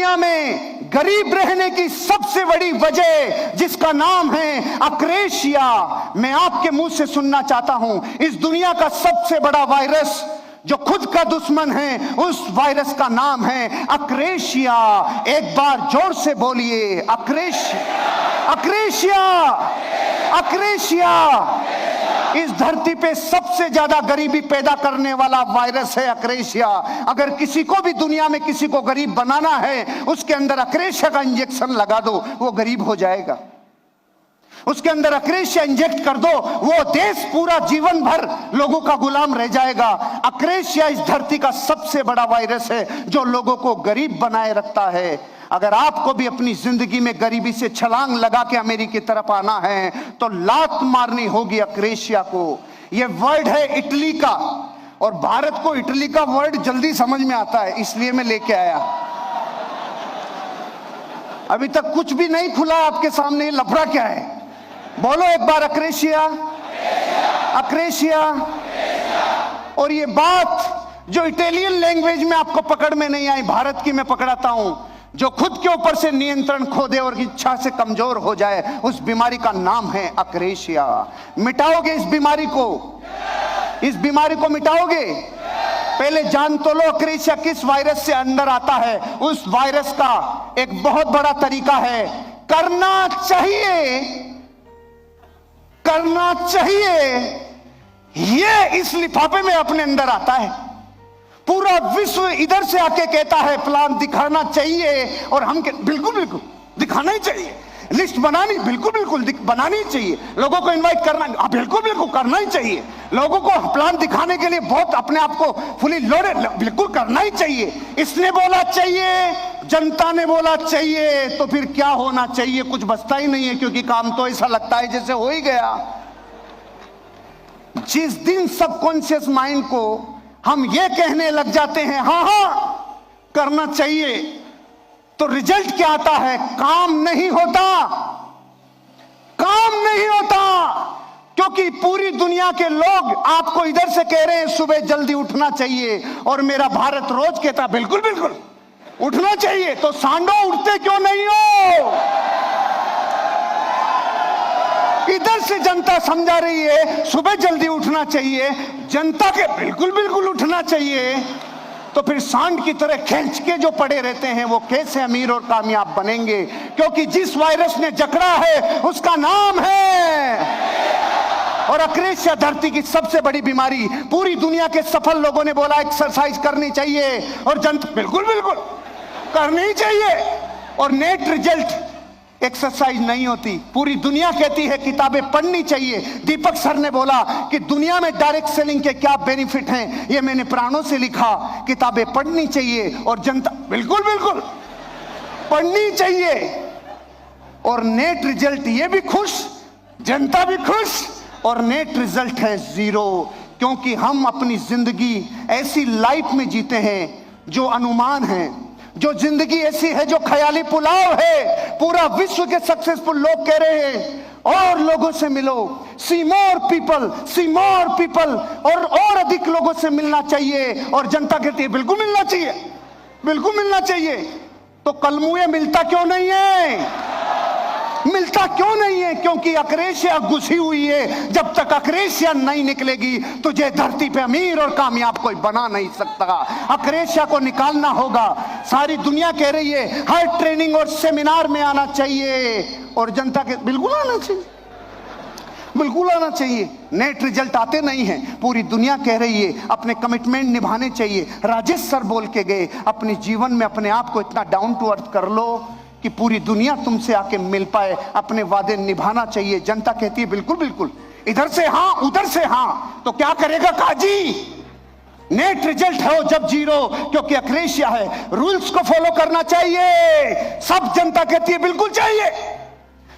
दुनिया में गरीब रहने की सबसे बड़ी वजह, जिसका नाम है अक्रेशिया, मैं आपके मुंह से सुनना चाहता हूं। इस दुनिया का सबसे बड़ा वायरस जो खुद का दुश्मन है, उस वायरस का नाम है अक्रेशिया। एक बार जोर से बोलिए, अक्रेशिया, अक्रेशिया, अक्रेशिया। इस धरती पे सबसे ज्यादा गरीबी पैदा करने वाला वायरस है अक्रेशिया। अगर किसी को भी दुनिया में किसी को गरीब बनाना है, उसके अंदर अक्रेशिया का इंजेक्शन लगा दो, वो गरीब हो जाएगा। उसके अंदर अक्रेशिया इंजेक्ट कर दो, वो देश पूरा जीवन भर लोगों का गुलाम रह जाएगा। अक्रेशिया इस धरती का सबसे बड़ा वायरस है जो लोगों को गरीब बनाए रखता है। अगर आपको भी अपनी जिंदगी में गरीबी से छलांग लगा के अमेरिका की तरफ आना है, तो लात मारनी होगी अक्रेशिया को। यह वर्ड है इटली का, और भारत को इटली का वर्ड जल्दी समझ में आता है, इसलिए मैं लेके आया। अभी तक कुछ भी नहीं खुला आपके सामने, लफड़ा क्या है? बोलो एक बार, अक्रेशिया, अक्रेशिया। और ये बात जो इटालियन लैंग्वेज में आपको पकड़ में नहीं आई, भारत की मैं पकड़ाता हूं। जो खुद के ऊपर से नियंत्रण खो दे और इच्छा से कमजोर हो जाए, उस बीमारी का नाम है अक्रेशिया। मिटाओगे इस बीमारी को? इस बीमारी को मिटाओगे? पहले जान तो लो अक्रेशिया किस वायरस से अंदर आता है। उस वायरस का एक बहुत बड़ा तरीका है, करना चाहिए, करना चाहिए। ये इस लिफाफे में अपने अंदर आता है। पूरा विश्व इधर से आके कहता है प्लान दिखाना चाहिए, और हम बिल्कुल बिल्कुल दिखाना ही चाहिए। लिस्ट बनानी बिल्कुल बिल्कुल बनानी चाहिए। लोगों को इनवाइट करना बिल्कुल बिल्कुल करना ही चाहिए। लोगों को प्लान दिखाने के लिए बहुत अपने आप को फुली लोडेड बिल्कुल करना ही चाहिए। इसने बोला चाहिए, जनता ने बोला चाहिए, तो फिर क्या होना चाहिए? कुछ बचता ही नहीं है, क्योंकि काम तो ऐसा लगता है जैसे हो ही गया। जिस दिन सबकॉन्शियस माइंड को हम ये कहने लग जाते हैं हाँ हाँ करना चाहिए, तो रिजल्ट क्या आता है? काम नहीं होता, काम नहीं होता। क्योंकि पूरी दुनिया के लोग आपको इधर से कह रहे हैं सुबह जल्दी उठना चाहिए, और मेरा भारत रोज कहता बिल्कुल बिल्कुल उठना चाहिए। तो सांडो उठते क्यों नहीं हो? इधर से जनता समझा रही है सुबह जल्दी उठना चाहिए, जनता के बिल्कुल बिल्कुल उठना चाहिए, तो फिर सांड की तरह खींच के जो पड़े रहते हैं वो कैसे अमीर और कामयाब बनेंगे? क्योंकि जिस वायरस ने जकड़ा है उसका नाम है, और अक्रेशिया धरती की सबसे बड़ी बीमारी। पूरी दुनिया के सफल लोगों ने बोला एक्सरसाइज करनी चाहिए, और जनता बिल्कुल बिल्कुल करनी चाहिए, और नेट रिजल्ट एक्सरसाइज नहीं होती। पूरी दुनिया कहती है किताबें पढ़नी चाहिए। दीपक सर ने बोला कि दुनिया में डायरेक्ट सेलिंग के क्या बेनिफिट हैं, ये मैंने प्राणों से लिखा। किताबें पढ़नी चाहिए, और जनता बिल्कुल बिल्कुल पढ़नी चाहिए, और नेट रिजल्ट ये भी खुश, जनता भी खुश, और नेट रिजल्ट है जीरो। क्योंकि हम अपनी जिंदगी ऐसी लाइफ में जीते हैं जो अनुमान है, जो जिंदगी ऐसी है जो ख्याली पुलाव है। पूरा विश्व के सक्सेसफुल लोग कह रहे हैं और लोगों से मिलो, सी मोर पीपल, सी मोर पीपल, और अधिक लोगों से मिलना चाहिए। और जनता कहती है बिल्कुल मिलना चाहिए, बिल्कुल मिलना चाहिए। तो कल मुझे मिलता क्यों नहीं है? मिलता क्यों नहीं है? क्योंकि अक्रेशिया घुसी हुई है। जब तक अक्रेशिया नहीं निकलेगी, तुझे धरती पे अमीर और कामयाब कोई बना नहीं सकता। अक्रेशिया को निकालना होगा। सारी दुनिया कह रही है हर ट्रेनिंग और सेमिनार में आना चाहिए, और जनता के बिल्कुल आना चाहिए, बिल्कुल आना चाहिए। नेट रिजल्ट आते नहीं हैं। पूरी दुनिया कह रही है अपने कमिटमेंट निभाने चाहिए। राजेश सर बोल के गए अपने जीवन में अपने आप को इतना डाउन टू अर्थ कर लो कि पूरी दुनिया तुमसे आके मिल पाए। अपने वादे निभाना चाहिए। जनता कहती है बिल्कुल बिल्कुल, इधर से हाँ उधर से हाँ, तो क्या करेगा काजी? नेट रिजल्ट है जब जीरो, क्योंकि अक्रेशिया है। रूल्स को फॉलो करना चाहिए, सब जनता कहती है बिल्कुल चाहिए।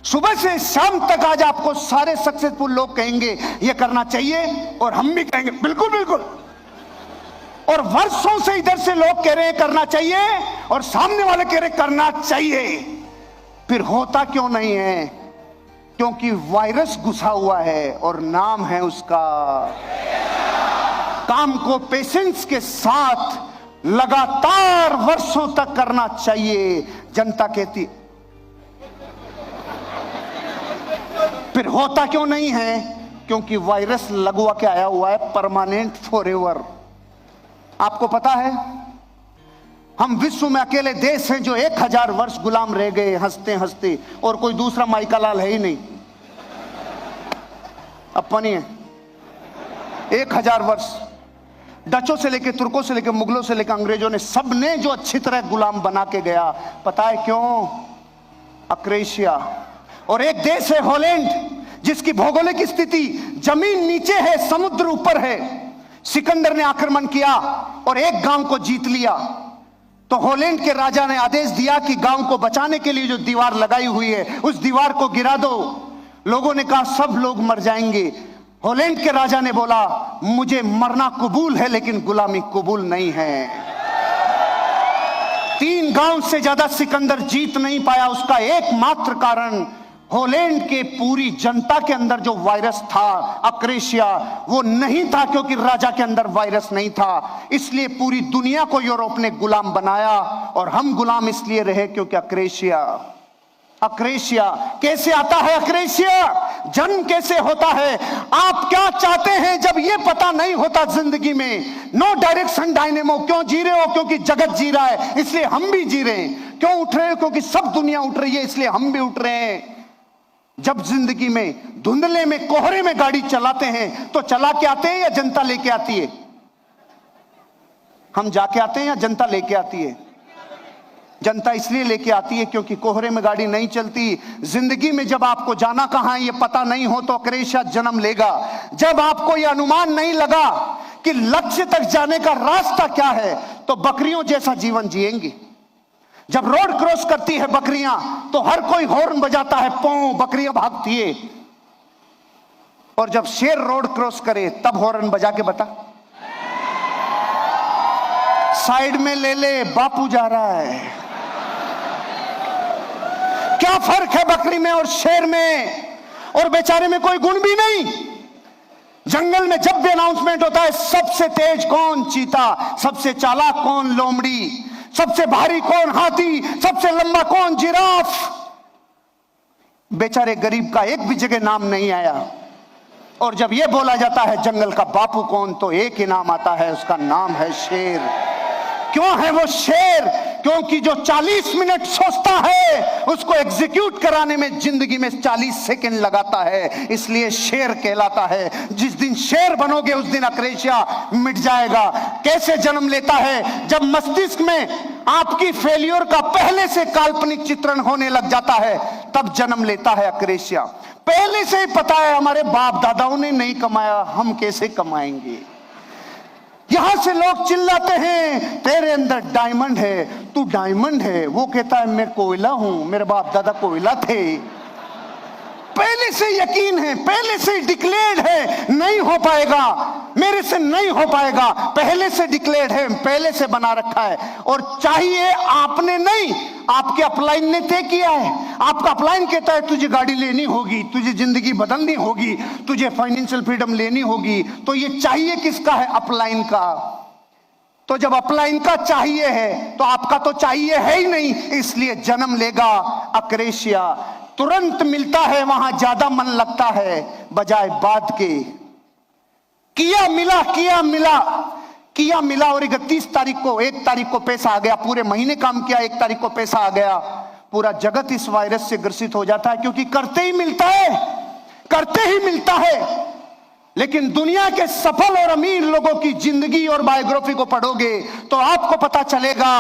सुबह से शाम तक आज आपको सारे सक्सेसफुल लोग कहेंगे ये करना चाहिए, और हम भी कहेंगे बिल्कुल बिल्कुल। और वर्षों से इधर से लोग कह रहे हैं करना चाहिए, और सामने वाले कह रहे करना चाहिए। फिर होता क्यों नहीं है? क्योंकि वायरस घुसा हुआ है, और नाम है उसका। काम को पेशेंस के साथ लगातार वर्षों तक करना चाहिए। जनता कहती, फिर होता क्यों नहीं है? क्योंकि वायरस लगवा के आया हुआ है, परमानेंट, फॉरएवर। आपको पता है, हम विश्व में अकेले देश हैं जो 1000 वर्ष गुलाम रह गए हंसते हंसते, और कोई दूसरा माइका लाल है ही नहीं, अपनी है। 1000 वर्ष डचों से लेके, तुर्कों से लेके, मुगलों से लेके अंग्रेजों ने, सबने जो अच्छी तरह गुलाम बना के गया। पता है क्यों? अक्रेशिया। और एक देश है हॉलैंड, जिसकी भौगोलिक स्थिति, जमीन नीचे है, समुद्र ऊपर है। सिकंदर ने आक्रमण किया और एक गांव को जीत लिया, तो हॉलैंड के राजा ने आदेश दिया कि गांव को बचाने के लिए जो दीवार लगाई हुई है उस दीवार को गिरा दो। लोगों ने कहा सब लोग मर जाएंगे। हॉलैंड के राजा ने बोला मुझे मरना कबूल है लेकिन गुलामी कबूल नहीं है। 3 गांव से ज्यादा सिकंदर जीत नहीं पाया। उसका एकमात्र कारण हॉलैंड के पूरी जनता के अंदर जो वायरस था, अक्रेशिया, वो नहीं था, क्योंकि राजा के अंदर वायरस नहीं था। इसलिए पूरी दुनिया को यूरोप ने गुलाम बनाया, और हम गुलाम इसलिए रहे क्योंकि अक्रेशिया। अक्रेशिया कैसे आता है? अक्रेशिया जन्म कैसे होता है? आप क्या चाहते हैं जब ये पता नहीं होता जिंदगी में? No direction dynamo. क्यों जी रहे हो? क्योंकि जगत जी रहा है इसलिए हम भी जी रहे हैं। क्यों उठ रहे हो? क्योंकि सब दुनिया उठ रही है इसलिए हम भी उठ रहे हैं। जब जिंदगी में धुंधले में, कोहरे में गाड़ी चलाते हैं तो चला के आते हैं या जनता लेके आती है? हम जाके आते हैं या जनता लेके आती है? जनता इसलिए लेके आती है क्योंकि कोहरे में गाड़ी नहीं चलती। जिंदगी में जब आपको जाना कहां है ये पता नहीं हो तो अक्रेशिया जन्म लेगा। जब आपको ये अनुमान नहीं लगा कि लक्ष्य तक जाने का रास्ता क्या है तो बकरियों जैसा जीवन जिएंगे। जब रोड क्रॉस करती है बकरियां तो हर कोई हॉर्न बजाता है, पौ, बकरियां भागती है। और जब शेर रोड क्रॉस करे तब हॉर्न बजा के बता, साइड में ले ले, बापू जा रहा है। क्या फर्क है बकरी में और शेर में? और बेचारे में कोई गुण भी नहीं। जंगल में जब भी अनाउंसमेंट होता है, सबसे तेज कौन? चीता। सबसे चालाक कौन? लोमड़ी। सबसे भारी कौन? हाथी। सबसे लंबा कौन? जिराफ। बेचारे गरीब का एक भी जगह नाम नहीं आया। और जब यह बोला जाता है जंगल का बापू कौन, तो एक ही नाम आता है, उसका नाम है शेर। क्यों है वो शेर? क्योंकि जो 40 मिनट सोचता है उसको एग्जीक्यूट कराने में जिंदगी में 40 सेकंड लगाता है, इसलिए शेर कहलाता है। जिस दिन शेर बनोगे उस दिन अक्रेशिया मिट जाएगा। कैसे जन्म लेता है? जब मस्तिष्क में आपकी फेल्योर का पहले से काल्पनिक चित्रण होने लग जाता है तब जन्म लेता है अक्रेशिया। पहले से ही पता है हमारे बाप दादाओं ने नहीं कमाया, हम कैसे कमाएंगे? यहां से लोग चिल्लाते हैं तेरे अंदर डायमंड है, तू डायमंड है। वो कहता है मैं कोयला हूं, मेरे बाप दादा कोयला थे। पहले से यकीन है, पहले से डिक्लेयर्ड है, नहीं हो पाएगा, मेरे से नहीं हो पाएगा। पहले से डिक्लेयर्ड है, पहले से बना रखा है। और चाहिए आपने नहीं, आपके अपलाइन ने तय किया है। आपका अपलाइन कहता है तुझे गाड़ी लेनी होगी, तुझे जिंदगी बदलनी होगी, तुझे फाइनेंशियल फ्रीडम लेनी होगी, तो ये चाहिए किसका है? अपलाइन का। तो जब अपलाइन का चाहिए है तो आपका तो चाहिए है ही नहीं, इसलिए जन्म लेगा अक्रेशिया। तुरंत मिलता है, वहां ज्यादा मन लगता है बजाय बाद के। किया मिला, किया मिला, किया मिला। और 31 तारीख को, 1 तारीख को पैसा आ गया। पूरे महीने काम किया, 1 तारीख को पैसा आ गया। पूरा जगत इस वायरस से ग्रसित हो जाता है, क्योंकि करते ही मिलता है, करते ही मिलता है। लेकिन दुनिया के सफल और अमीर लोगों की जिंदगी और बायोग्राफी को पढ़ोगे तो आपको पता चलेगा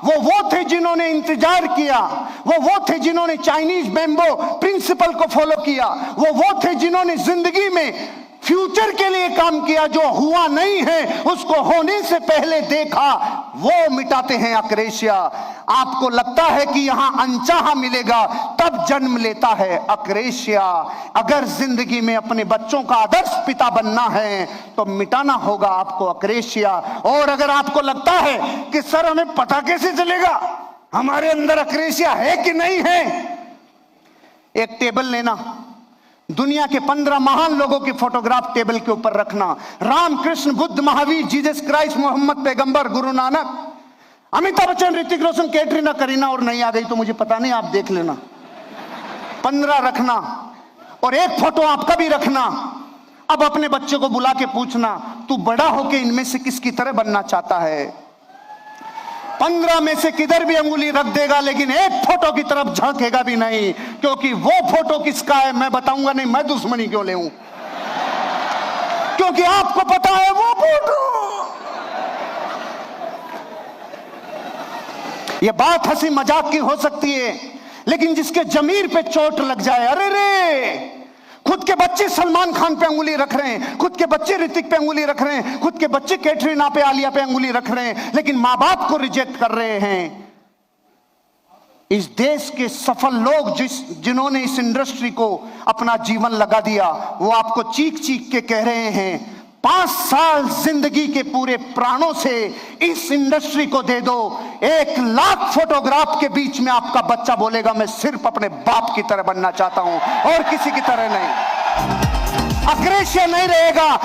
वो थे जिन्होंने इंतजार किया, वो थे जिन्होंने चाइनीज बैम्बो प्रिंसिपल को फॉलो किया, वो थे जिन्होंने जिंदगी में फ्यूचर के लिए काम किया। जो हुआ नहीं है उसको होने से पहले देखा, वो मिटाते हैं अक्रेशिया। आपको लगता है कि यहां अनचाहा मिलेगा, तब जन्म लेता है अक्रेशिया। अगर जिंदगी में अपने बच्चों का आदर्श पिता बनना है तो मिटाना होगा आपको अक्रेशिया। और अगर आपको लगता है कि सर हमें पता कैसे चलेगा हमारे अंदर अक्रेशिया है कि नहीं है, एक टेबल लेना, दुनिया के 15 महान लोगों की फोटोग्राफ टेबल के ऊपर रखना। राम, कृष्ण, बुद्ध, महावीर, जीसस क्राइस्ट, मोहम्मद पैगंबर, गुरु नानक, अमिताभ बच्चन, ऋतिक रोशन, कैटरीना, करीना और नहीं आ गई तो मुझे पता नहीं, आप देख लेना। 15 रखना और एक फोटो आपका भी रखना। अब अपने बच्चे को बुला के पूछना, तू बड़ा होके इनमें से किसकी तरह बनना चाहता है? 15 में से किधर भी अंगुली रख देगा, लेकिन एक फोटो की तरफ झांकेगा भी नहीं, क्योंकि वो फोटो किसका है मैं बताऊंगा नहीं। मैं दुश्मनी क्यों लेऊं, क्योंकि आपको पता है वो फोटो। ये बात हंसी मजाक की हो सकती है, लेकिन जिसके जमीर पे चोट लग जाए, अरे रे, खुद के बच्चे सलमान खान पे अंगुली रख रहे हैं, खुद के बच्चे ऋतिक पे अंगुली रख रहे हैं, खुद के बच्चे कैटरीना पे, आलिया पे अंगुली रख रहे हैं, लेकिन मां बाप को रिजेक्ट कर रहे हैं। इस देश के सफल लोग जिन्होंने इस इंडस्ट्री को अपना जीवन लगा दिया, वो आपको चीख चीख के कह रहे हैं 5 साल जिंदगी के पूरे प्राणों से इस इंडस्ट्री को दे दो। 1 लाख फोटोग्राफ के बीच में आपका बच्चा बोलेगा मैं सिर्फ अपने बाप की तरह बनना चाहता हूं और किसी की तरह नहीं। अग्रेसिया नहीं रहेगा।